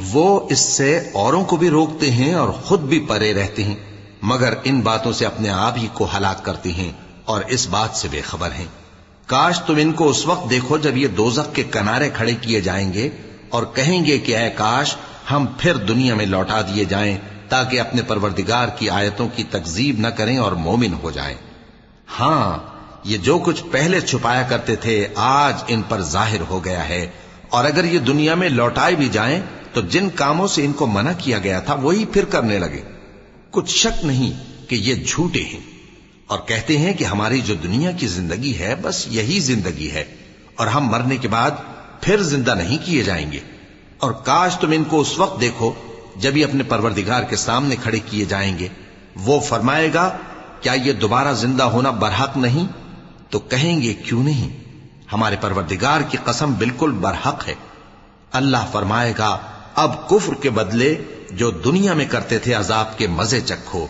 وہ اس سے اوروں کو بھی روکتے ہیں اور خود بھی پرے رہتے ہیں، مگر ان باتوں سے اپنے آپ ہی کو ہلاک کرتے ہیں اور اس بات سے بے خبر ہیں۔ کاش تم ان کو اس وقت دیکھو جب یہ دوزخ کے کنارے کھڑے کیے جائیں گے اور کہیں گے کہ اے کاش ہم پھر دنیا میں لوٹا دیے جائیں تاکہ اپنے پروردگار کی آیتوں کی تکذیب نہ کریں اور مومن ہو جائیں۔ ہاں، یہ جو کچھ پہلے چھپایا کرتے تھے آج ان پر ظاہر ہو گیا ہے، اور اگر یہ دنیا میں لوٹائے بھی جائیں تو جن کاموں سے ان کو منع کیا گیا تھا وہی پھر کرنے لگے۔ کچھ شک نہیں کہ یہ جھوٹے ہیں، اور کہتے ہیں کہ ہماری جو دنیا کی زندگی ہے بس یہی زندگی ہے، اور ہم مرنے کے بعد پھر زندہ نہیں کیے جائیں گے۔ اور کاش تم ان کو اس وقت دیکھو جب یہ اپنے پروردگار کے سامنے کھڑے کیے جائیں گے، وہ فرمائے گا کیا یہ دوبارہ زندہ ہونا برحق نہیں؟ تو کہیں گے کیوں نہیں، ہمارے پروردگار کی قسم بالکل برحق ہے۔ اللہ فرمائے گا اب کفر کے بدلے جو دنیا میں کرتے تھے عذاب کے مزے چکھو۔